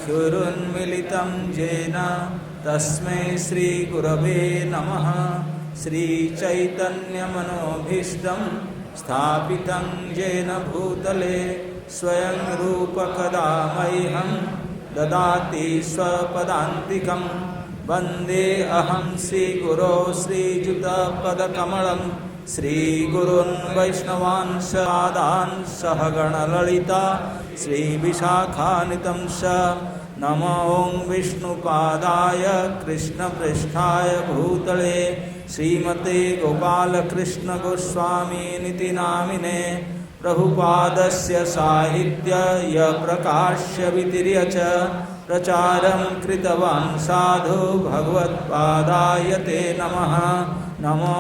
चक्षुरुन्मिलितं येन तस्मै श्रीगुरवे नमः। श्रीचैतन्यमनोभीष्टं स्थापितं येन भूतले स्वयं रूपकदा मह्यं ददाति स्वपदान्तिकं। वन्दे अहं श्रीगुरो श्रीयुतपदकमलं श्रीगुरून् वैष्णवांश आदान् सहगणललिता श्रीविशाखान्वितं च। नमो विष्णुपादाय कृष्णपृष्ठाय भूतले श्रीमते गोपालकृष्ण गोस्वामीनिति नामिने। प्रभुपादस्य साहित्य य प्रकाश्य वितिर्य च प्रचारं कृतवान् साधु भगवत्पादाय ते नमः। नमो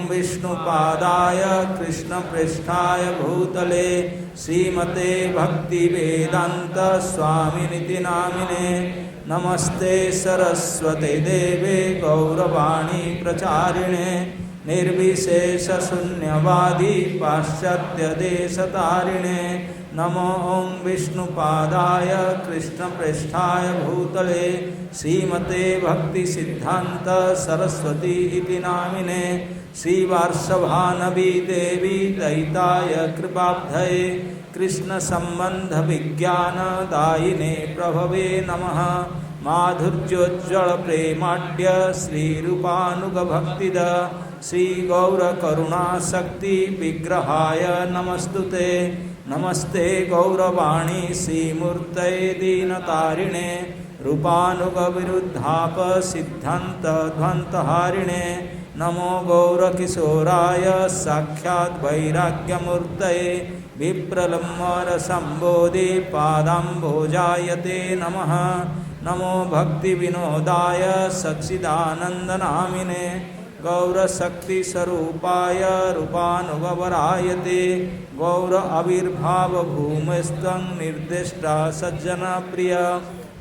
विष्णुपादाय कृष्णपृष्ठाय भूतले श्रीमते भक्तिवेदान्त स्वामिनिति नामिने। नमस्ते सरस्वते देवे गौरवाणी प्रचारिणे निर्विशेषशून्यवादी पाश्चात्यदेशतारिणे। नमो विष्णुपादाय कृष्णपृष्ठाय भूतले श्रीमते भक्तिसिद्धान्त सरस्वती इति नामिने। श्रीवार्षभानवी देवी दयिताय कृपाब्धये कृष्णसम्बन्धविज्ञानदायिने प्रभवे नमः। माधुर्योज्ज्वलप्रेमाढ्य श्रीरूपानुगभक्तिद श्रीगौरकरुणाशक्ति विग्रहाय नमस्तुते। नमस्ते गौरवाणी श्रीमूर्तये दीनतारिणे रूपानुगविरुद्धाप सिद्धान्तध्वन्तहारिणे। नमो गौरकिशोराय साक्षात् वैराग्यमूर्तये विप्रलम्बरसम्बोधि पादाम्भोजाय ते नमः। नमो भक्तिविनोदाय सच्चिदानन्दनामिने गौरशक्तिस्वरूपाय रूपानुगवराय ते। गौर आविर्भावभूमिस्तं निर्दिष्टा सज्जनप्रिय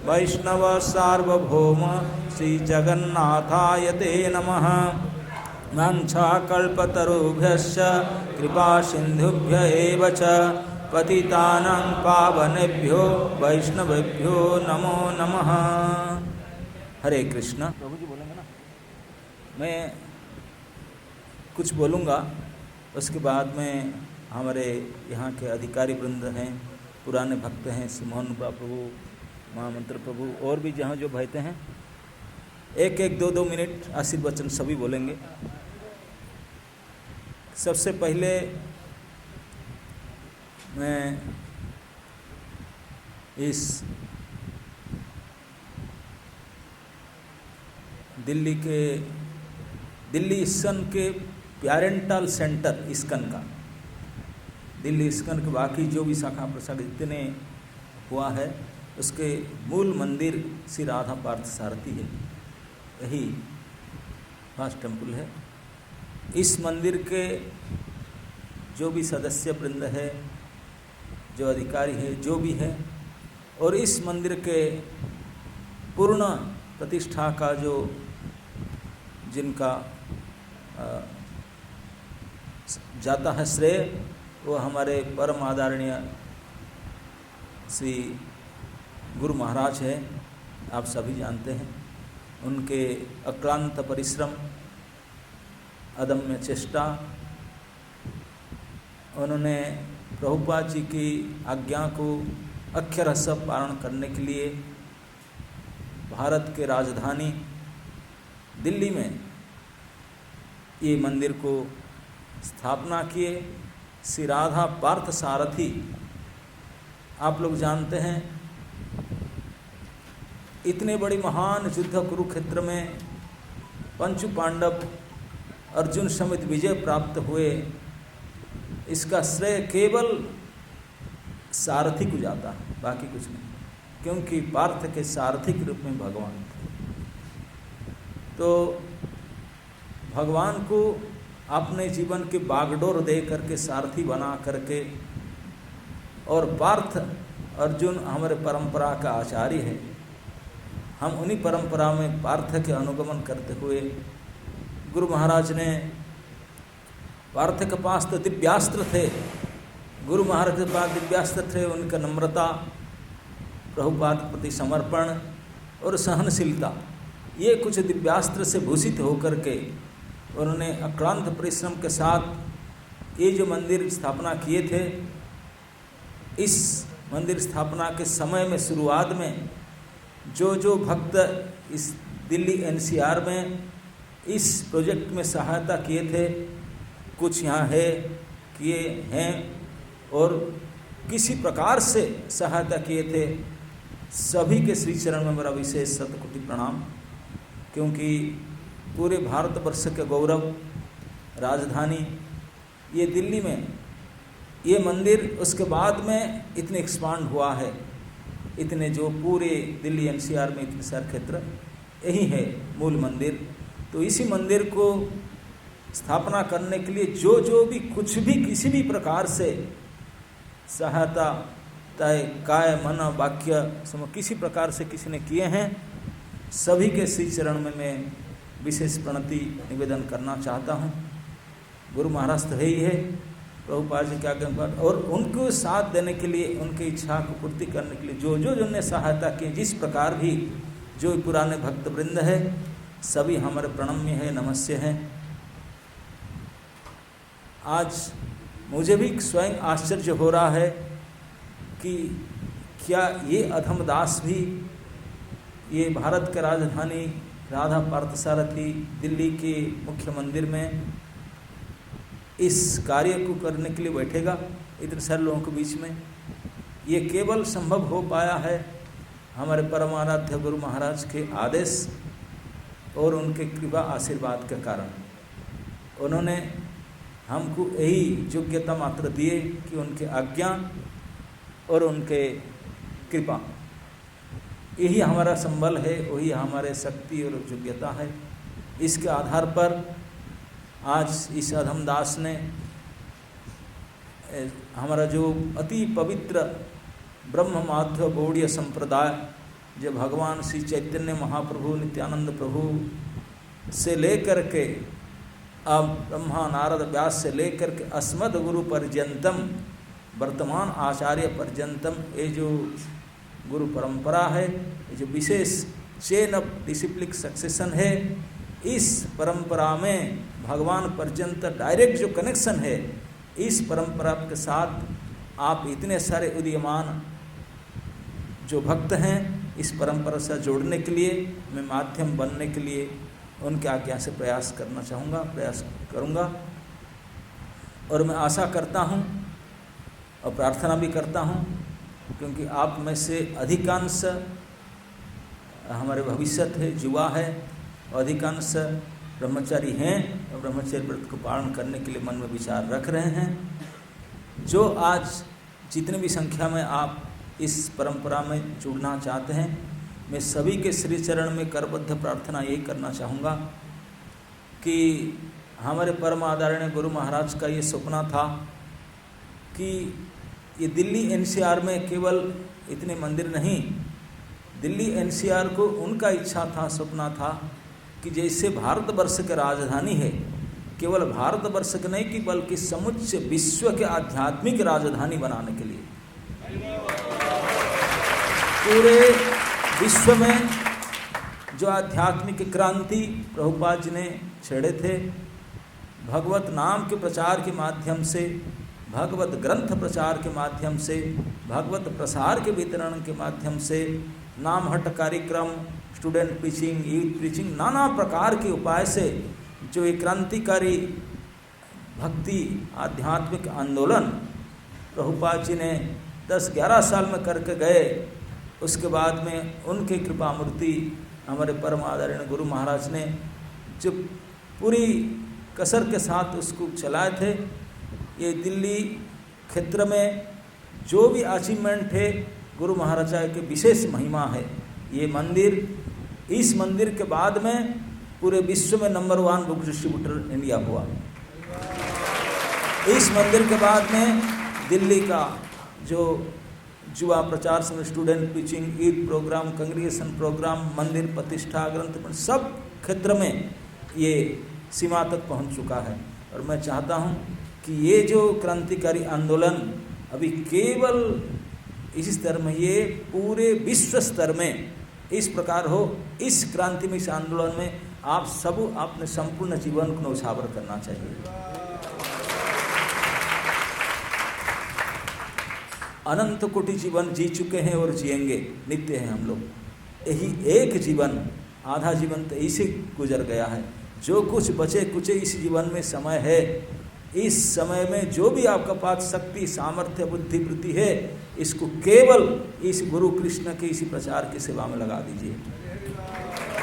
वैष्णव सार्वभौम श्रीजगन्नाथाय ते नमः। वाञ्छाकल्पतरुभ्यश्च कृपासिन्धुभ्य एव च पतितानां पावनेभ्यो वैष्णवेभ्यो नमो नमः। हरे कृष्ण। प्रभु जी बोलेंगे ना, मैं कुछ बोलूँगा, उसके बाद में हमारे यहाँ के अधिकारी वृंद हैं, पुराने भक्त हैं, मोहन प्रभु, महामंत्र प्रभु और भी जहाँ जो बैठे हैं, एक एक दो मिनट आशीर्वचन सभी बोलेंगे। सबसे पहले मैं इस दिल्ली इस्कन के पेरेंटल सेंटर इस्कन का, दिल्ली इस्कन के बाकी जो भी शाखा प्रशाखा जितने हुआ है उसके मूल मंदिर श्री राधा पार्थ सारथी है, यही फर्स्ट टेम्पल है। इस मंदिर के जो भी सदस्य वृंद है, जो अधिकारी है, जो भी है, और इस मंदिर के पूर्ण प्रतिष्ठा का जो जिनका जाता है श्रेय, वो हमारे परम आदरणीय श्री गुरु महाराज है, आप सभी जानते हैं। उनके अक्लांत परिश्रम, अदम्य चेष्टा, उन्होंने प्रभुपाद जी की आज्ञा को अक्षरशः पालन करने के लिए भारत के राजधानी दिल्ली में ये मंदिर को स्थापना किए। श्री राधा पार्थ सारथी, आप लोग जानते हैं, इतने बड़ी महान युद्ध कुरुक्षेत्र में पंचु पांडव अर्जुन समेत विजय प्राप्त हुए, इसका श्रेय केवल सारथी को जाता है, बाकी कुछ नहीं, क्योंकि पार्थ के सारथी के रूप में भगवान थे। तो भगवान को अपने जीवन के बागडोर दे करके सारथी बना करके, और पार्थ अर्जुन हमारे परंपरा का आचार्य है, हम उन्हीं परंपरा में पार्थ के अनुगमन करते हुए गुरु महाराज ने, पार्थ के पास तो दिव्यास्त्र थे, गुरु महाराज के पास दिव्यास्त्र थे, उनका नम्रता, प्रभुपाद के प्रति समर्पण और सहनशीलता, ये कुछ दिव्यास्त्र से भूषित होकर के उन्होंने अक्लांत परिश्रम के साथ ये जो मंदिर स्थापना किए थे। इस मंदिर स्थापना के समय में शुरुआत में जो भक्त इस दिल्ली एनसीआर में इस प्रोजेक्ट में सहायता किए थे, कुछ यहाँ है किए हैं और किसी प्रकार से सहायता किए थे, सभी के श्री चरण में मेरा विशेष शतकोटि प्रणाम। क्योंकि पूरे भारतवर्ष के गौरव राजधानी ये दिल्ली में ये मंदिर उसके बाद में इतने एक्सपांड हुआ है, इतने जो पूरे दिल्ली एनसीआर में इतने सारे क्षेत्र यही है मूल मंदिर। तो इसी मंदिर को स्थापना करने के लिए जो भी कुछ भी किसी भी प्रकार से सहायता तय काय मन वाक्य किसी प्रकार से किसी ने किए हैं, सभी के श्री चरण में मैं विशेष प्रणति निवेदन करना चाहता हूँ। गुरु महाराज तो है ही है, प्रभुपाद जी के आज्ञा पर, और उनको साथ देने के लिए, उनकी इच्छा को पूर्ति करने के लिए जो जिन्होंने सहायता की, जिस प्रकार भी जो पुराने भक्त वृंद है, सभी हमारे प्रणम्य है, नमस्य हैं। आज मुझे भी स्वयं आश्चर्य हो रहा है कि क्या ये अधमदास भी ये भारत के राजधानी राधा पार्थसारथी दिल्ली के मुख्य मंदिर में इस कार्य को करने के लिए बैठेगा इतने सारे लोगों के बीच में। ये केवल संभव हो पाया है हमारे परमाराध्य गुरु महाराज के आदेश और उनके कृपा आशीर्वाद के कारण। उन्होंने हमको यही योग्यता मात्र दिए कि उनके आज्ञा और उनके कृपा, यही हमारा संबल है, वही हमारे शक्ति और योग्यता है। इसके आधार पर आज इस अधमदास ने हमारा जो अति पवित्र ब्रह्म माध्व गौड़ीय संप्रदाय, जो भगवान श्री चैतन्य महाप्रभु नित्यानंद प्रभु से लेकर के अब ब्रह्मा नारद व्यास से लेकर के अस्मद गुरु पर्यंतम, वर्तमान आचार्य पर्यंतम, ये जो गुरु परंपरा है, ये जो विशेष चेन ऑफ डिसिप्लिक सक्सेशन है, इस परंपरा में भगवान पर्यंत डायरेक्ट जो कनेक्शन है, इस परंपरा के साथ आप इतने सारे उदीयमान जो भक्त हैं, इस परंपरा से जोड़ने के लिए मैं माध्यम बनने के लिए उनके आज्ञा से प्रयास करना चाहूँगा, प्रयास करूँगा। और मैं आशा करता हूँ और प्रार्थना भी करता हूँ, क्योंकि आप में से अधिकांश हमारे भविष्य है, युवा है, अधिकांश ब्रह्मचारी हैं और ब्रह्मचर्य व्रत को पालन करने के लिए मन में विचार रख रहे हैं। जो आज जितने भी संख्या में आप इस परंपरा में जुड़ना चाहते हैं, मैं सभी के श्री चरण में करबद्ध प्रार्थना यही करना चाहूँगा कि हमारे परम आदरणीय गुरु महाराज का ये सपना था कि ये दिल्ली एनसीआर में केवल इतने मंदिर नहीं, दिल्ली एनसीआर को उनका इच्छा था, सपना था कि जैसे भारतवर्ष की राजधानी है, केवल भारतवर्ष के नहीं कि बल्कि समुच्च विश्व के आध्यात्मिक राजधानी बनाने के लिए पूरे विश्व में जो आध्यात्मिक क्रांति प्रभुपाद जी ने छेड़े थे, भगवत नाम के प्रचार के माध्यम से, भगवत ग्रंथ प्रचार के माध्यम से, भगवत प्रसार के वितरण के माध्यम से, नाम हट कार्यक्रम, स्टूडेंट प्रीचिंग, यूथ प्रीचिंग, नाना प्रकार के उपाय से जो एक क्रांतिकारी भक्ति आध्यात्मिक आंदोलन प्रभुपाद जी ने 10-11 साल में करके गए, उसके बाद में उनके कृपा मूर्ति हमारे परम आदरणीय गुरु महाराज ने जो पूरी कसर के साथ उसको चलाए थे। ये दिल्ली क्षेत्र में जो भी अचीवमेंट है, गुरु महाराज के विशेष महिमा है। ये मंदिर, इस मंदिर के बाद में पूरे विश्व में नंबर 1 बुक डिस्ट्रीब्यूटर इंडिया हुआ। इस मंदिर के बाद में दिल्ली का जो युवा प्रचार समय, student preaching, Eid programme, congregation programme, मंदिर प्रतिष्ठा, ग्रंथ, सब क्षेत्र में ये सीमा तक पहुंच चुका है। और मैं चाहता हूं कि ये जो क्रांतिकारी आंदोलन अभी केवल इसी स्तर में ये पूरे विश्व स्तर में इस प्रकार हो। इस क्रांति में, इस आंदोलन में आप सब अपने संपूर्ण जीवन को न्यौछावर करना चाहिए। अनंत कोटि जीवन जी चुके हैं और जिएंगे, नित्य हैं हम लोग। यही एक जीवन, आधा जीवन तो इसे गुजर गया है। जो कुछ बचे कुचे इस जीवन में समय है, इस समय में जो भी आपका पास शक्ति, सामर्थ्य, बुद्धि, वृत्ति है, इसको केवल इस गुरु कृष्ण के इसी प्रचार की सेवा में लगा दीजिए।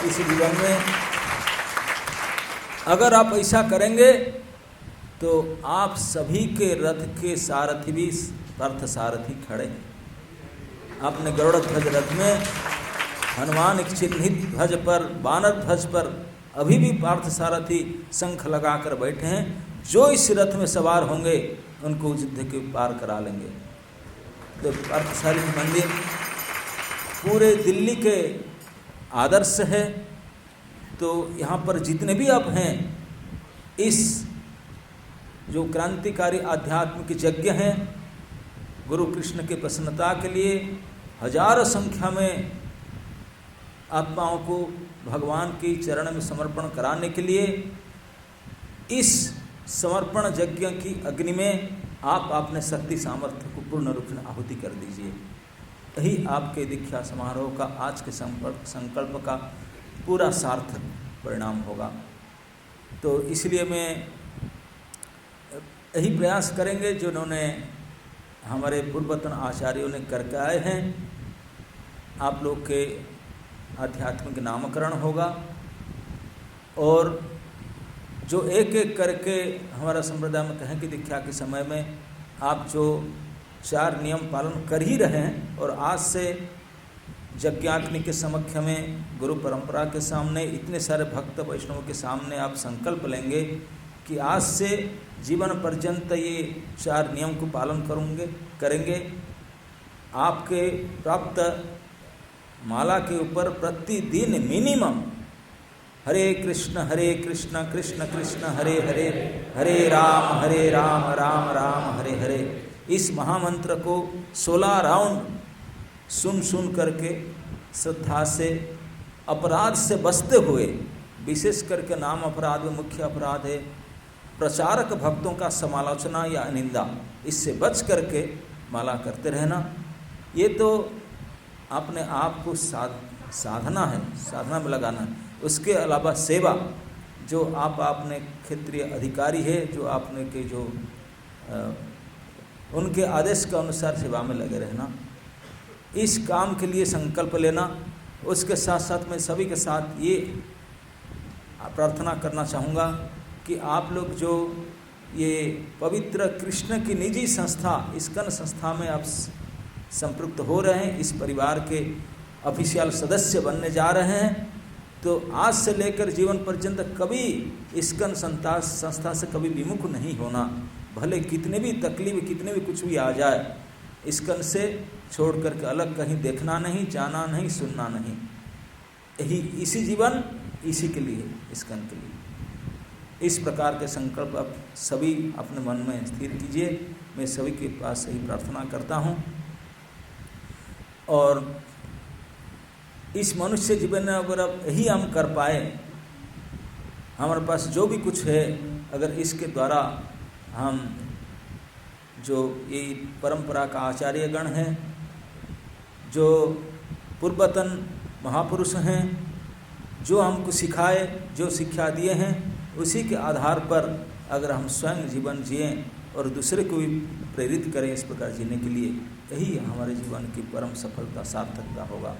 इस जीवन में अगर आप ऐसा करेंगे तो आप सभी के रथ के सारथी भी पार्थ सारथी खड़े हैं। आपने गरुड़ ध्वज रथ में हनुमान चिन्हित ध्वज पर, बानर ध्वज पर अभी भी पार्थ सारथी शंख लगाकर बैठे हैं। जो इस रथ में सवार होंगे उनको युद्ध के पार करा लेंगे। तो पार्थ सारथी मंदिर पूरे दिल्ली के आदर्श है। तो यहाँ पर जितने भी आप हैं, इस जो क्रांतिकारी आध्यात्मिक यज्ञ हैं, गुरु कृष्ण के प्रसन्नता के लिए हजारों संख्या में आत्माओं को भगवान के चरण में समर्पण कराने के लिए, इस समर्पण यज्ञ की अग्नि में आप अपने शक्ति सामर्थ्य को पूर्ण रूप से आहुति कर दीजिए। यही आपके दीक्षा समारोह का, आज के संकल्प का पूरा सार्थक परिणाम होगा। तो इसलिए मैं यही प्रयास करेंगे जो उन्होंने हमारे पूर्वतन आचार्यों ने करके आए हैं। आप लोग के आध्यात्मिक नामकरण होगा और जो एक एक करके हमारा संप्रदाय में कहें कि दीक्षा के समय में आप जो 4 नियम पालन कर ही रहे हैं, और आज से यज्ञाग्नि के समक्ष में, गुरु परंपरा के सामने, इतने सारे भक्त वैष्णवों के सामने आप संकल्प लेंगे कि आज से जीवन पर्यंत ये 4 नियम को पालन करेंगे। आपके प्राप्त माला के ऊपर प्रतिदिन मिनिमम हरे कृष्ण कृष्ण कृष्ण हरे हरे, हरे राम राम राम हरे हरे, इस महामंत्र को 16 राउंड सुन करके श्रद्धा से, अपराध से बचते हुए, विशेष करके नाम अपराध में मुख्य अपराध है प्रचारक भक्तों का समालोचना या निंदा, इससे बच करके माला करते रहना। ये तो अपने आप को साधना है, साधना में लगाना है। उसके अलावा सेवा, जो आप अपने क्षेत्रीय अधिकारी है, जो आपने के जो उनके आदेश के अनुसार सेवा में लगे रहना, इस काम के लिए संकल्प लेना। उसके साथ साथ मैं सभी के साथ ये प्रार्थना करना चाहूँगा कि आप लोग जो ये पवित्र कृष्ण की निजी संस्था इस्कॉन संस्था में आप संपृक्त हो रहे हैं, इस परिवार के ऑफिशियल सदस्य बनने जा रहे हैं, तो आज से लेकर जीवन पर्यंत कभी इस्कॉन संस्था से कभी विमुख नहीं होना। भले कितने भी तकलीफ, कितने भी कुछ भी आ जाए, इस्कॉन से छोड़ करके अलग कहीं देखना नहीं, जाना नहीं, सुनना नहीं। यही इसी जीवन इसी के लिए, इस्कॉन के लिए। इस प्रकार के संकल्प आप सभी अपने मन में स्थिर कीजिए। मैं सभी के पास यही प्रार्थना करता हूँ। और इस मनुष्य जीवन में अगर अब यही हम कर पाए, हमारे पास जो भी कुछ है, अगर इसके द्वारा हम जो ये परंपरा का आचार्यगण हैं, जो पूर्वतन महापुरुष हैं, जो हमको सिखाए, जो शिक्षा दिए हैं, उसी के आधार पर अगर हम स्वयं जीवन जिएं और दूसरे को भी प्रेरित करें इस प्रकार जीने के लिए, यही हमारे जीवन की परम सफलता, सार्थकता होगा।